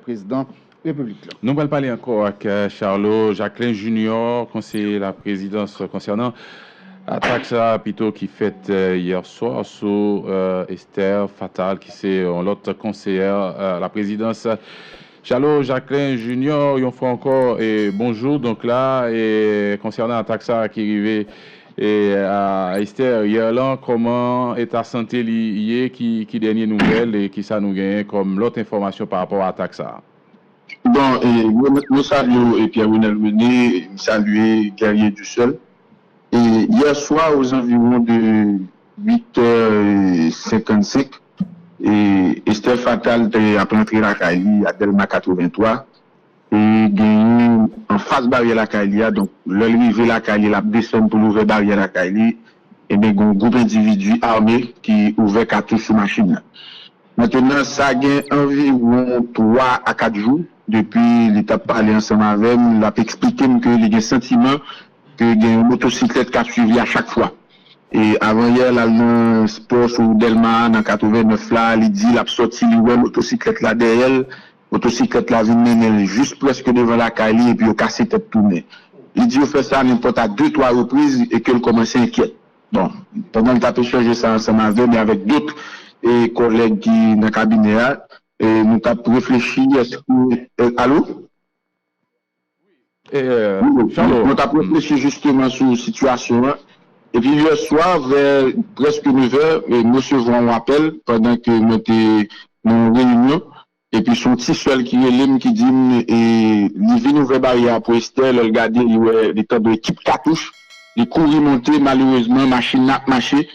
président République. Nous allons parler encore avec Charlot Jacquelin Junior, conseiller la présidence concernant l'attaque plutôt qui fait hier soir sur Esther Fatal, qui c'est l'autre conseillère la présidence. Charlot Jacquelin Junior, une fois encore, et bonjour. Donc là, et concernant l'attaque qui arrivait et à Esther hier là, comment est ta santé liée, qui dernière nouvelle et qui ça nous gagne comme l'autre information par rapport à l'attaque ça? Bon, nous saluons Pierre-Renel René, saluer Guerrier du Seul. Et hier soir, aux environs de 8h55, et Esther Fatal a entré la Kaili à Delma 83 et gagné en face barrière la Kaili. Donc, l'arrivée la Kaili, la descend pour l'ouvrir barrière la Kaili, et bien, un groupe d'individus armés qui ouvert cartouche sur machine. Maintenant, ça a environ 3 à 4 jours depuis l'étape parlé ensemble avec nous, il a expliqué que il y a un sentiment que il y a une motocyclette qui a suivi à chaque fois. Et avant hier, là, le sport sur Delma, dans 89 là, il dit, il a sorti, la motocyclette là derrière, motocyclette là, vient juste presque devant la Kali, et puis il a cassé tête tournée. Il dit, il fait ça n'importe à 2-3 reprises, et qu'il commence à inquiéter. Bon, pendant qu'il a échangé ça ensemble avec, mais avec d'autres collègues qui, dans le cabinet, et nous avons réfléchi, est-ce que, allô? Charlot. Nous avons réfléchi justement sur la situation. Et puis hier soir, vers presque 9h, nous recevons un appel pendant que nous étions en réunion. Et puis son petit seul qui est l'homme qui dit, il vient ouvrir barrière pour Esther, il regarde, il temps de équipe cartouche, il courir monter, malheureusement, machine n'a pas marché,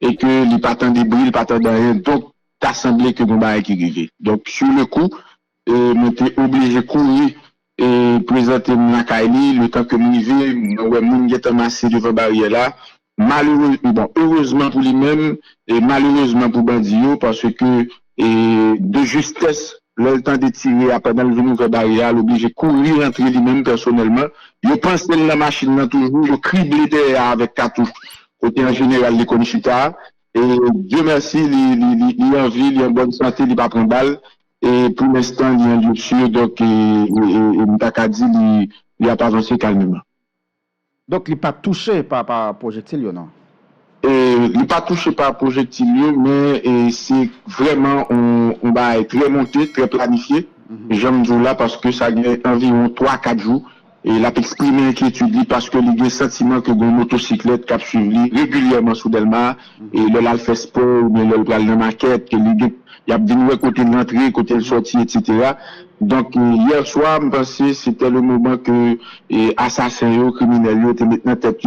et que il pas tant de bruit, il pas tant de rien. Donc, t'as semblé que mon barrière qui arrivait. Donc, sur le coup, nous étions obligés de courir et présenter mon Kaili, le temps que nous arrivions, nous étions massés devant la barrière là. Malheureusement, bon, heureusement pour lui-même et malheureusement pour Bandio, parce que de justesse, le temps de tirer après dans le nouveau barrière, l'obligé de courir rentrer lui-même personnellement. Je pense que la machine là toujours, je criblé derrière avec cartouche, côté en général, les Konichita. Et Dieu merci, il est en vie, il est en bonne santé, il n'est pas prendre balle. Et pour l'instant, il est en sûr, donc, Mtakadi, il a pas avancé calmement. Donc, il n'est pas touché par projectile, non? Il n'est pas touché par projectile, mais c'est vraiment, on va être très monté, très planifié. J'aime dire là parce que ça a environ 3-4 jours. Et il a exprimé inquiétude parce que il y a un sentiment que une motocyclette qui a suivi régulièrement sous Delma, et le fait sport, mais le dans la maquette, que il y a des côté de l'entrée, côté de sortie, etc. Donc, hier soir, je pensais que c'était le moment que assassins, criminels, étaient maintenant tête,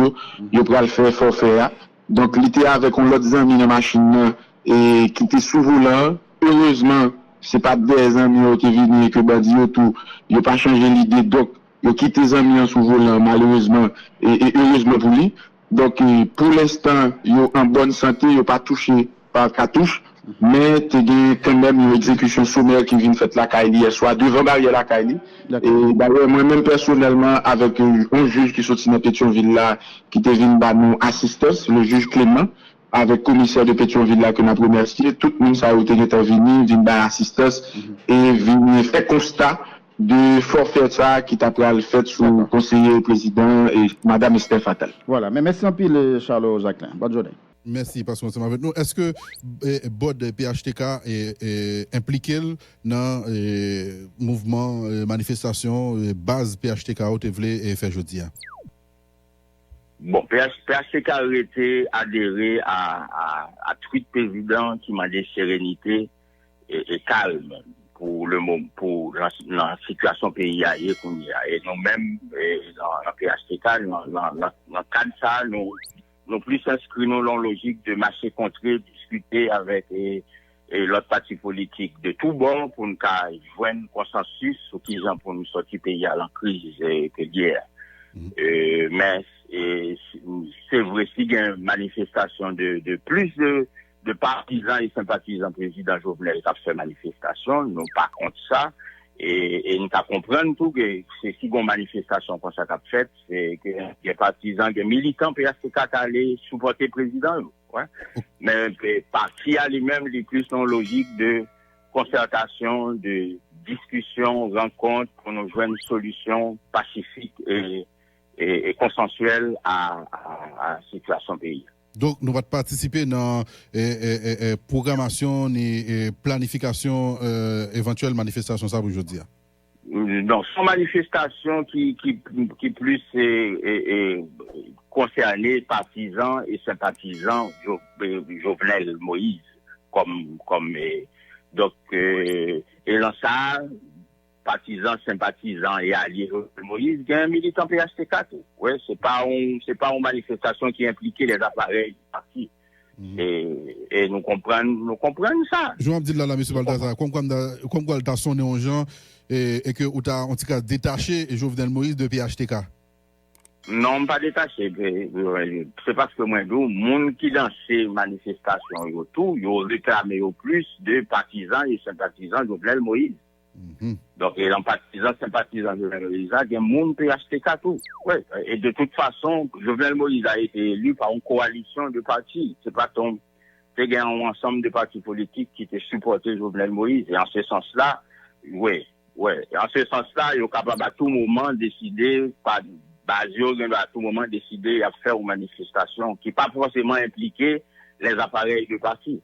ils pourraient le faire forfait. Donc, il était avec un autre ami dans la machine, et qui était sous volant. Heureusement, c'est pas des amis qui viennent et que bandi tout, ils n'ont pas changé l'idée. Donc, ils ont quitté les amis sous volant, malheureusement, et heureusement pour lui. Donc, pour l'instant, ils sont en bonne santé, ils n'ont pas touché par cartouche, mais il y a quand même une exécution sommaire qui vient faire la Kaili hier soir, devant barrière la Kaili. Et d'ailleurs, moi-même personnellement, avec un juge qui sortit dans Pétionville là, qui était venu par nous assistance, le juge Clément, avec le commissaire de Pétionville là, que nous avons remercié, tout le monde ça a été venu, venu par assistance, et venu faire constat de forfait ça qui t'a pris le fait sous le conseiller président et madame Esther Fatal. Voilà, mais merci un peu, Charlot Jacquelin. Bonne journée. Merci parce que vous êtes avec nous. Est-ce que Bod PHTK est impliqué dans le mouvement, manifestation, base PHTK au et fait jeudi? Bon, PHTK a été adhéré à tweet président qui m'a dit sérénité et calme pour le moment, pour la situation pays et nous-mêmes, dans PHTK, dans le cadre de ça, nous plus inscrits dans la logique de marcher contre, discuter avec l'autre parti politique de tout bon pour nous joindre un consensus sur qui pour nous sortir pays à la crise et guerre. Mais c'est vrai qu'il y a une manifestation de plus de partisans et sympathisants président Jovenel qui a fait manifestation, nous pas contre ça. Et nous comprenons tout que c'est si une manifestation qu'on s'est faite, c'est que les partisans, les militants PHTK allaient supporter le président. Ouais. Mais le parti à lui-même, il est plus dans une logique de concertation, de discussion, rencontre pour nous joindre une solution pacifique et consensuelle à la situation pays. Donc, nous allons participer dans la programmation et planification éventuelle manifestation, ça, aujourd'hui. Non, son manifestation qui plus est concernée partisans et sympathisants Jovenel Moïse donc et dans ça partisans, sympathisants et alliés Jovenel Moïse, il y a un militant PHTK. Ouais, c'est pas une manifestation qui impliquait les appareils du parti. Et nous comprenons ça. Je vais me dire là, M. Baldassar, comme quoi tu as sonné aux gens et que tu as en tout cas détaché Jovenel Moïse de PHTK. Non, pas détaché. C'est parce que moi, les gens qui dans ces manifestations, ils ont réclamé au plus de partisans et sympathisants de Jovenel Moïse. Donc, et dans partisans, sympathisants de Jovenel Moïse, il y a des gens PHTK tout. Ouais. Et de toute façon, Jovenel Moïse a été élu par une coalition de partis. C'est pas c'est un ensemble de partis politiques qui étaient supportés Jovenel Moïse. Et en ce sens-là, ouais. En ce sens-là, ils sont capables à tout moment décider, à tout moment décider à faire une manifestation qui pas forcément impliquer les appareils de parti.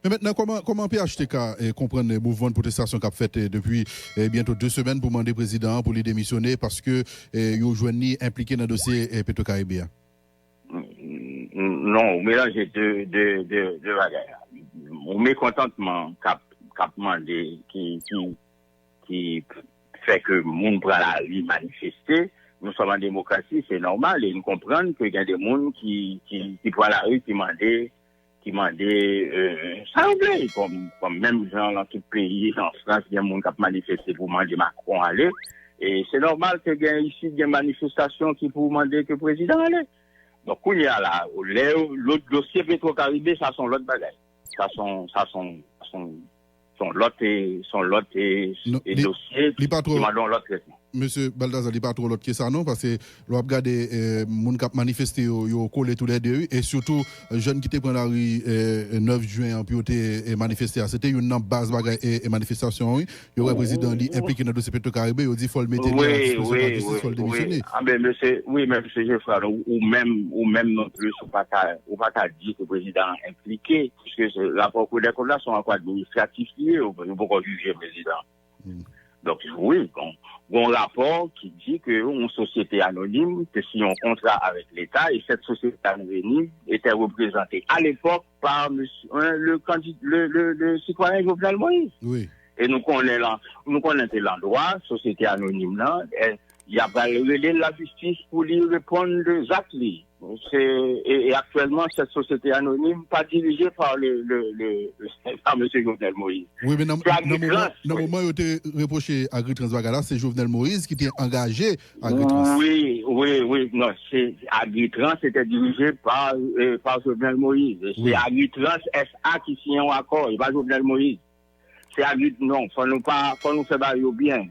Mais maintenant, comment PHTK comprend le mouvement de protestation qu'a fait depuis bientôt 2 semaines pour demander au président pour lui démissionner parce que il ont joint impliqué dans le dossier Petro-Caribéen? Non, on mélange deux bagages. Mon mécontentement qu'a demandé qui fait que le monde prend la rue manifester. Nous sommes en démocratie, c'est normal, et nous comprenons qu'il y a des gens qui prennent la rue, qui demandaient ça comme même gens dans tout le pays, en France, il y a des gens qui ont manifesté pour demander Macron aller. Et c'est normal qu'il y ait ici des manifestations qui pour demander que le président allait. Donc, il y a là, l'autre dossier Petro-Caribé, ça sont l'autre bagaille. Ça sont l'autre dossiers qui demandent l'autre traitement. Monsieur Baldassar, il n'y a pas trop l'autre que ça, non, parce que l'on a regardé les gens qui ont manifesté, ils ont collé tous les deux, et surtout, les jeunes qui étaient pris la rue 9 juin, puis ont manifesté. C'était une base bagaille et manifestation, oui. Il y aurait un président impliqué dans le dossier Petro-Caribé, il a dit qu'il faut le mettre en justice, il faut le démissionner. Ah, mais monsieur Geoffroy, ou même non plus, ou pas qu'à dire que le président est impliqué, puisque le rapport des comptes là sont encore administratifs liés, on ne peut pas juger le président. Donc, oui, un rapport qui dit qu'une société anonyme que signe un contrat avec l'État et cette société anonyme était représentée à l'époque par le citoyen Jovenel Moïse. Oui. Et nous connaissons l'endroit, société anonyme là, il y a pas relé la justice pour lui répondre des actes. Et actuellement, cette société anonyme pas dirigée par par M. Jovenel Moïse. Oui, mais dans le moment où il était reproché à Agritrans Bagala, c'est Jovenel Moïse qui était engagé à Agritrans. Oui. Non, Agritrans était dirigé par Jovenel Moïse. C'est Agritrans SA qui signe un accord, et pas Jovenel Moïse. C'est Agritrans, non, faut nous faire barrer bien.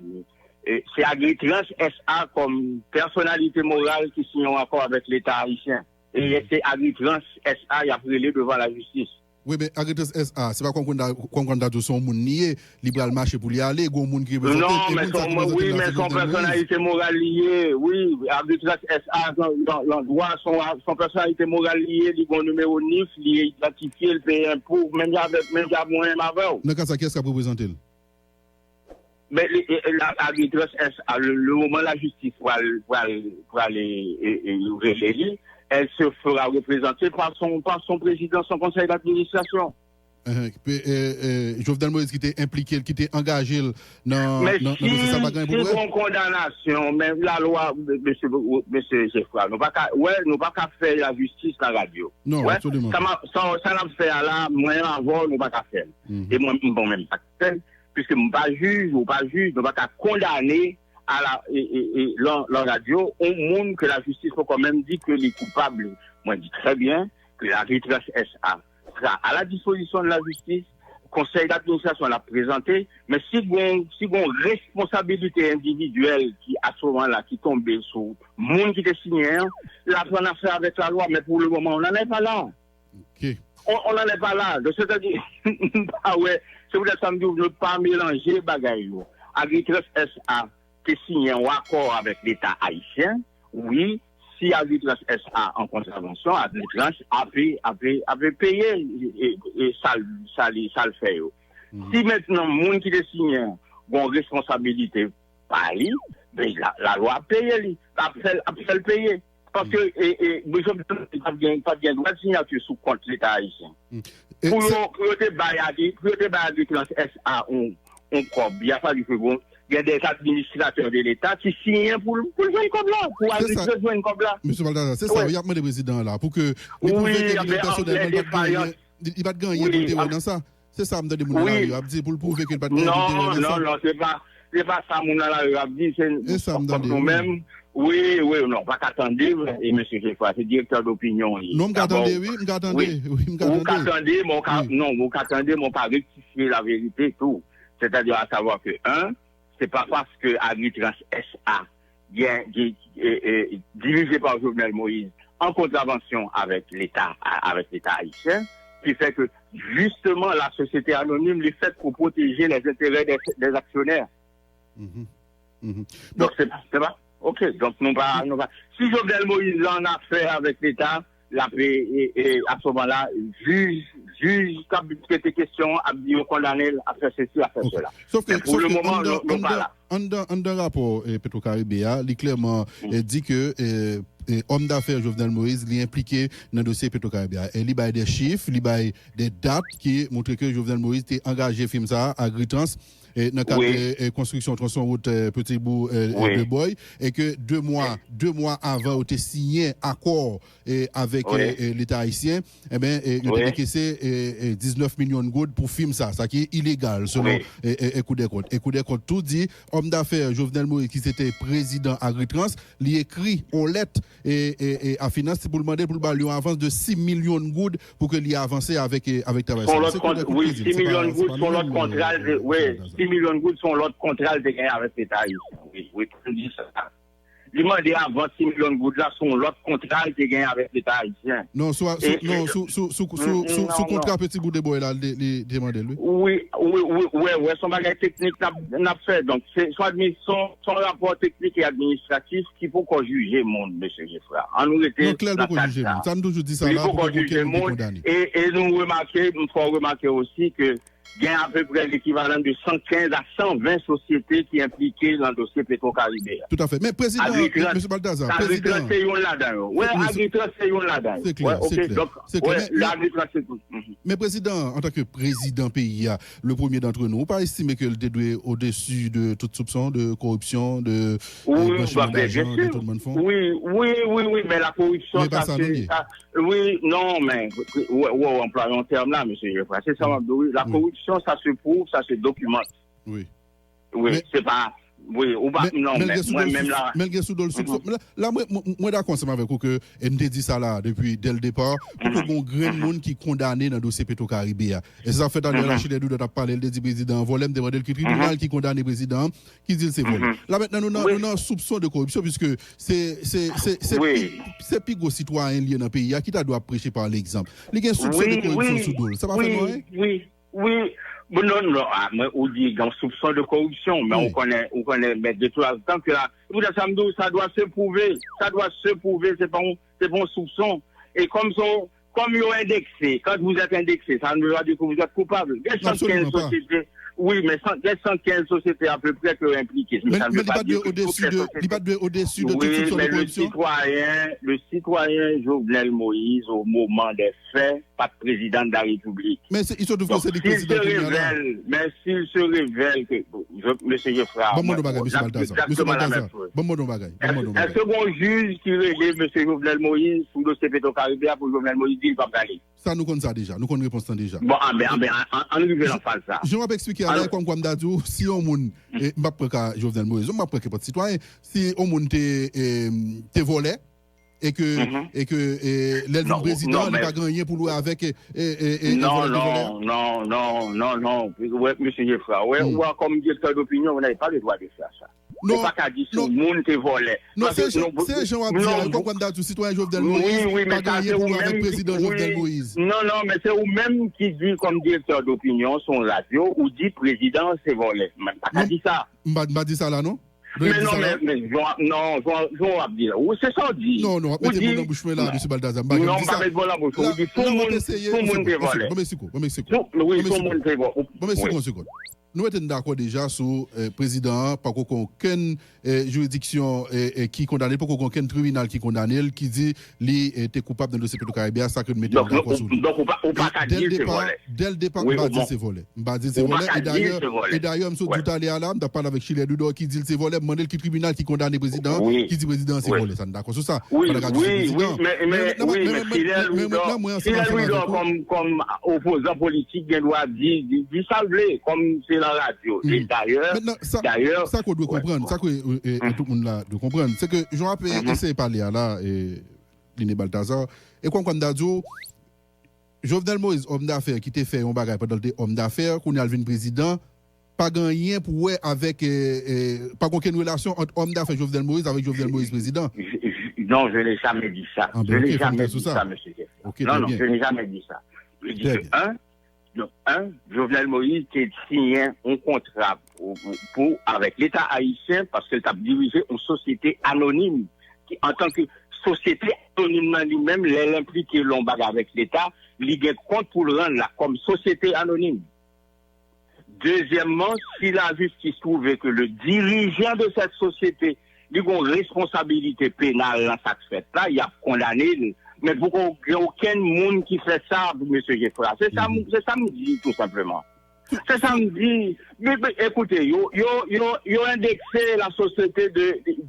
C'est Agritrans SA comme personnalité morale qui signe un accord avec l'État haïtien. Et c'est Agritrans SA qui a brûlé devant la justice. Oui, mais Agritrans SA, c'est pas qu'on a son monde nié, libéral marché pour y aller, il y a un monde qui est non, mais son personnalité morale liée, oui, Agritrans SA, l'endroit, son personnalité morale liée, il y a un numéro NIF, il est identifié, il paye un impôt, même avec moins avec. Dans ce cas, qu'est-ce qu'a représenté? Mais l'Agritrans SA, le moment la justice pour aller ouvrir elle se fera représenter par son président, son conseil d'administration. Jovenel Moïse qui était impliqué, qui était engagé dans une condamnation, même la loi, monsieur Geoffroy, nous pas qu'à faire la justice à la radio. Non, ouais? Absolument. Ça n'a fait là, moi avant, nous pas qu'à faire. Et moi, bon, même pas faire, puisque nous pas juge, nous pas juge, nous pas qu'à condamner à la radio, au monde que la justice faut quand même dire que les coupables, moi je dis très bien que la Agritrans SA sera à la disposition de la justice, le conseil d'administration l'a présenté, mais si une responsabilité individuelle qui à ce moment-là qui tombe sur le monde qui est signé, là on a fait avec la loi, mais pour le moment on n'en est pas là. Okay. On n'en est pas là. Donc c'est-à-dire, c'est peut-être ça me dit, ne pas mélanger bagaille. Agritrans SA qui signe un accord avec l'État haïtien, oui, si Agritrans SA en contravention, Agritrans avait payé et ça le fait. Si maintenant, moun qui a signé une responsabilité par lui, ben, la loi a payé, a fait le payer. Parce que, pas bien droit de signature sous compte l'État haïtien. Pour te bailler SA, on cob, il a fallu que il y a des administrateurs de l'État qui signent pour le jouer comme là, pour Agritrans jouer comme là. Monsieur Baldassar, c'est ça, il y a des présidents là, pour que oui, il va gagner dans ça. C'est ça, me demande pour le prouver qu'il va gagner. Non, c'est pas ça, mon a dit, c'est nous-mêmes. Oui, non, pas qu'attendre, et monsieur Geoffroy, c'est directeur d'opinion. Non, m'attendez, m'attendez. Non, vous qu'attendez, mon pas rectifier la vérité, tout. C'est-à-dire à savoir que, c'est pas parce que Agritrans SA, dirigé par Jovenel Moïse, en contravention avec l'État haïtien, qui fait que, justement, la société anonyme les fait pour protéger les intérêts des actionnaires. Donc, c'est pas. Ok, donc nous pas. Si Jovenel Moïse en a fait avec l'État, à ce moment-là, juge, quand il était question, a dit condamné à faire ceci, à faire cela. Sauf que, pour le moment, nous pas là. En rapport Petro-Caribéa, il clairement dit que homme d'affaires Jovenel Moïse est impliqué dans le dossier Petro-Caribéa. Et il y a des chiffres, il y a des dates qui montrent que Jovenel Moïse était engagé film ça à Agritrans dans le cadre de construction tronçon route Petit Bout de Boy, et que deux mois avant il a signé accord avec l'État haïtien, eh bien il a décaissé 19 millions de gouttes pour film ça qui est illégal selon Coup des comptes. Et Coup des comptes tout dit, homme d'affaires Jovenel Moïse qui était président Agritrans, il écrit en lettre et à finance pour le demander pour lui en avance de 6 millions de gouttes pour que lui avance avec travail. 6 millions de gouttes sur l'autre contrat, 6 millions de gouttes sont l'autre contrat de gagner avec l'État haïtien. Oui, tu dis ça. Il m'a dit avant 6 millions de gouttes là sont l'autre contrat de gagner avec l'État haïtien. Non, sous contrat Petit Bout de Boy là, demandez lui. Oui, son bagage technique n'a fait. Donc, c'est son rapport technique et administratif qu'il faut qu'on juge le monde, monsieur Geoffroy. En nous était. Non, clair, pour juger. Ça nous toujours dit ça là. Il faut qu'on juge le monde. Et nous faut remarquer aussi que il y a à peu près l'équivalent de 115 à 120 sociétés qui sont impliquées dans le dossier Petro-Caribéa. Tout à fait. Mais président, M. Baldassar, président. Oui, Agritrans, c'est une là-dedans. C'est clair, c'est clair. Mais président, en tant que président pays, le premier d'entre nous, pas estimer que le dédoué au-dessus de toute soupçon de corruption, de blanchiment d'argent, de tout le monde fond? Oui, mais la corruption, mais ça c'est... Oui, non, mais, employons un terme là, monsieur Geoffroy, c'est ça, la corruption, ça se prouve, ça se documente. Oui, c'est pas... Oui, ou pas, non, mais moi-même là... Là, moi d'accord ensemble avec vous que me dit ça là, dès le départ, pour que bon grand monde qui est condamné dans le dossier Petro-Caribéa. Et ça fait dans la Chine d'où on a parlé, le dit président, volé, me demandé le tribunal qui condamne le président, qui dit c'est volé. Là maintenant, nous avons un soupçon de corruption, puisque c'est plus gros citoyen lié dans le pays, qui doit prêcher par l'exemple. Il y a un soupçon de corruption sous l'eau. Ça va faire Oui. Non, on dit un soupçon de corruption, mais on connaît, mais de tout temps que là, ça doit se prouver, c'est pas un soupçon. Et comme ils ont indexé, quand vous êtes indexé, ça ne veut pas dire que vous êtes coupable. Il y a 115 sociétés. Oui, mais il y a 115 sociétés à peu près qui sont impliquées. Mais il pas au-dessus de toute soupçon de corruption. Le citoyen Jovenel Moïse, au moment des faits, pas de président de la République. Mais ils sont devenus des présidents. S'il se révèle que, monsieur Geoffroy, exactement la même chose. Est-ce qu'on juge qui relève monsieur Jovenel Moïse sous le dossier Petro-Caribéa pour Jovenel Moïse dit il va aller? Ça, nous connaissons ça déjà. Nous connaissons réponse déjà. Bon, en révélant pas ça. Je vais expliquer à comme d'adou, si on moun, m'a pas Jovenel Moïse, m'a pas pas citoyen, si on moun te volé, et que l'aile président n'a pas gagné pour louer avec non. Ouais, monsieur Geoffroy, ouais, ou comme directeur d'opinion, vous n'avez pas le droit de faire ça. ou pas qu'à dire sur le monde te volé. Non, c'est Jean Abdia, il comprend tout citoyen Jovenel Moïse, pas gagné pour avec président Jovenel Moïse. Non, mais c'est vous-même qui dit comme directeur d'opinion son radio, ou dit président c'est volé. Pas qu'à dire ça. M'a dit ça là, non? Mais Jean Abdia, c'est ça dit. Non, mettez mon bouche là, M. Baldassar. Non, pas mettre mon bouche. Vous dites tout le monde te volé. Oui, tout le monde te volé. Nous sommes d'accord déjà sur le président, pas qu'aucune juridiction qui condamne, pas qu'aucun tribunal qui condamne, qui dit qu'il était coupable dans le dossier Petro-Caribéen, ça que nous mettons d'accord sur lui. Donc, on pas qu'à dire c'est volé. Dès le départ, on va dire c'est volé. On va dire c'est volé. Et d'ailleurs, M. tout à l'heure, on a parlé avec Chile Dudo qui dit c'est volé, demandé le tribunal qui condamne le président, qui dit le président c'est volé. Ça nous d'accord sur ça. Oui, mais Chile Dudo comme opposant politique, il doit dire ça comme c'est la radio. Et d'ailleurs, ça qu'on doit comprendre, ça que tout le monde là doit comprendre, c'est que je rappelle essayer de parler là et Liné Balthazar et quand on a dit Jovenel Moïse homme d'affaires qui t'a fait un bagage pendant le homme d'affaires qu'on a le président pas gagné pour avec pas aucune relation entre homme d'affaires Jovenel Moïse avec Jovenel Moïse président. Non, je n'ai jamais dit ça. Je n'ai jamais dit ça, monsieur. Non, je n'ai jamais dit ça. Je dis que Jovenel Moïse qui a signé un contrat avec l'État haïtien parce qu'il a dirigé une société anonyme qui, en tant que société anonyme lui-même, l'implique l'ombaga avec l'État, il a compte pour le rendre là comme société anonyme. Deuxièmement, si la justice trouvait que le dirigeant de cette société a une responsabilité pénale dans cette fête-là, il a condamné. Mais pour qu'il n'y ait aucun monde qui fait ça, M. Geoffroy. C'est ça me dit tout simplement. C'est ça me dit. Mais écoutez, ils ont indexé la société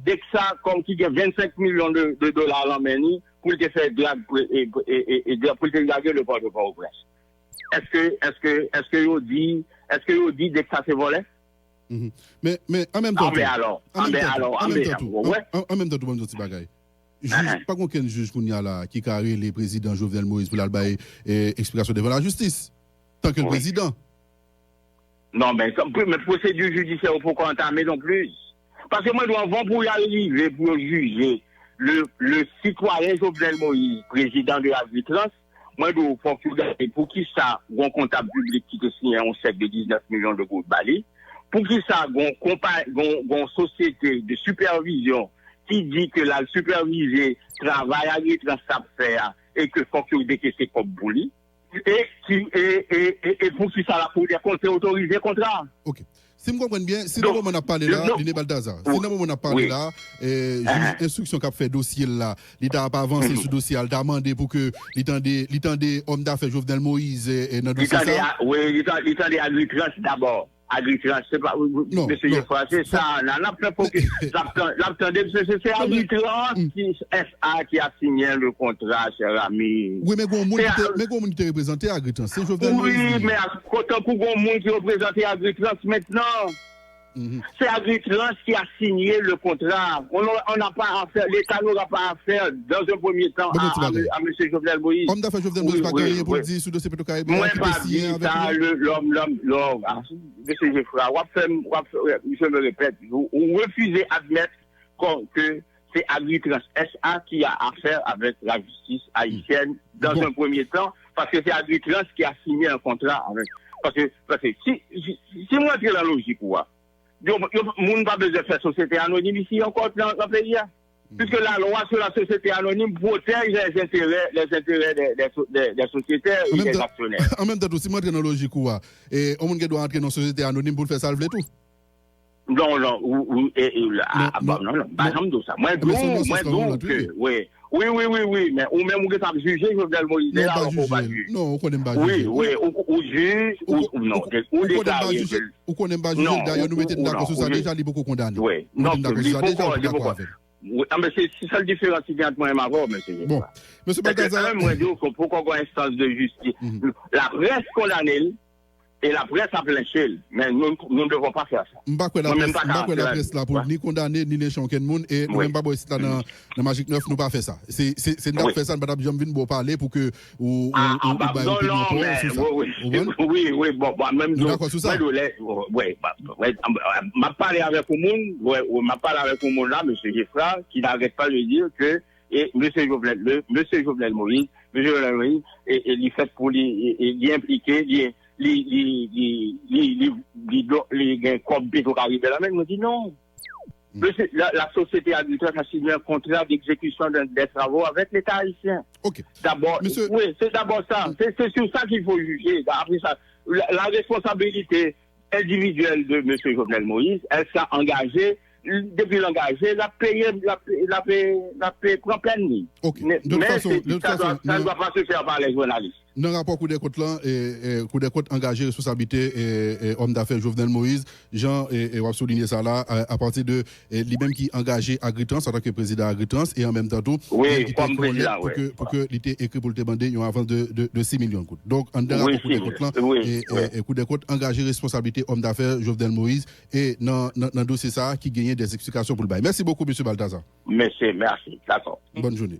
d'Exa comme qui gagne 25 millions de dollars à l'Arménie pour te faire drague pour te draguer le port de Port-au-Prince. Est-ce que ils ont dit d'Exa c'est volé? Mais en même temps, en même temps, tout le monde bagaille. Pas qu'aucun juge qui carré les présidents Jovenel Moïse pour l'albaï explication devant la justice. Tant que le président. Non, mais procédure judiciaire, il faut qu'on entame non plus. Parce que moi, avant pour y arriver, pour juger le citoyen Jovenel Moïse, président de la Vitrans, moi, il faut regarder pour qui ça, un comptable public qui te signe un chèque de 19 millions de gouttes Bali, pour qui ça, une société de supervision qui dit que la supervisée travaille à faire et que faut qu'il décaisse comme bouli et pour qui ça la pour dire qu'on s'est autorisé contrat. OK. Si je comprends bien, si nous on a parlé là, Liné Balthazar, si nous on a parlé là, instruction qu'a fait dossier là, l'État n'a pas avancé sur dossier, il a demandé pour que l'étendait homme d'affaires Jovenel Moïse et dans dossier ça. Oui, l'étendait Agritrans d'abord. Agritrans, c'est pas monsieur Geoffroy, c'est ça. Là, l'attendez, c'est Agritrans qui SA qui a signé le contrat, cher ami. Oui, mais comment monde qui représenté Agritrans, c'est Jovenel Moïse. Oui, mais quand on monde qui représenté Agritrans maintenant. C'est Agritrans qui a signé le contrat. On n'a pas à faire, l'État n'aura pas à faire dans un premier temps à M. Jovenel Moïse. Homme d'affaires Jovenel Moïse, pas gagné pour dire sous dossier Petro-Caribéen. Moi, pas dire ça, l'homme. M. Geoffroy, je me répète, vous refusez d'admettre que c'est Agritrans SA qui a affaire avec la justice haïtienne dans un premier temps, parce que c'est Agritrans qui a signé un contrat avec. Parce que si moi, je suis dans la logique, quoi. Moun pas besoin de faire société anonyme ici encore dans le pays. Puisque la loi sur la société anonyme protège les intérêts des sociétés et des actionnaires. En même temps, si moi je suis dans la logique, et on doit entrer dans la société anonyme pour faire salver tout. Non, pas comme ça. Moi, que, oui, mais ou même on peut juger Jovenel Moïse. Non, on connaît pas juger. Oui, ou juge, ou non, ou déclarer. Ou connaît pas juger, d'ailleurs, nous mettons d'accord sur ça, déjà, il est beaucoup condamné. Oui, non, mais c'est ça le différence entre moi et ma voix, monsieur. Bon, monsieur Balthazar. Pourquoi on a une instance de justice? La presse condamnée, Et la presse a planché, mais nous ne devons pas faire ça. M'pas quoi la presse là pour ni condamner ni lécher aucun monde et nous même pas ici dans Magic 9 nous pas faire ça. C'est nous faire ça madame Jean vinn parler pour que ou oui bon même nous d'accord sur ça. Oui, m'a parlé avec le monde, m'a parlé avec le monde là monsieur Gefra qui n'arrête pas de dire que et monsieur Jovenel Moïse et il fait pour lui impliquer les comme béton arrivé là même nous dit non. La société agricole a signé un contrat d'exécution des travaux avec l'État haïtien. OK. D'abord, oui, c'est d'abord ça. C'est sur ça qu'il faut juger. Après ça, la responsabilité individuelle de M. Jovenel Moïse, elle s'est engagée. Depuis l'engagé, la paix prend pleine ligne. OK. Mais ça ne doit pas se faire par les journalistes. Dans le rapport coup des côtes là, coup des côtes engagé responsabilité et homme d'affaires Jovenel Moïse, Jean et on va souligner ça là à partir de lui-même qui engagé Agritrans en tant que président Agritrans et en même temps tout comme président pour que il était écrit pour le demander une avance de 6 millions de côtes. Donc en dans rapport coup des côtes là et coup des côtes engagé responsabilité homme d'affaires Jovenel Moïse et dans dossier ça qui gagnait des explications pour le bail. Merci beaucoup monsieur Balthazar. Merci, d'accord. Bonne journée.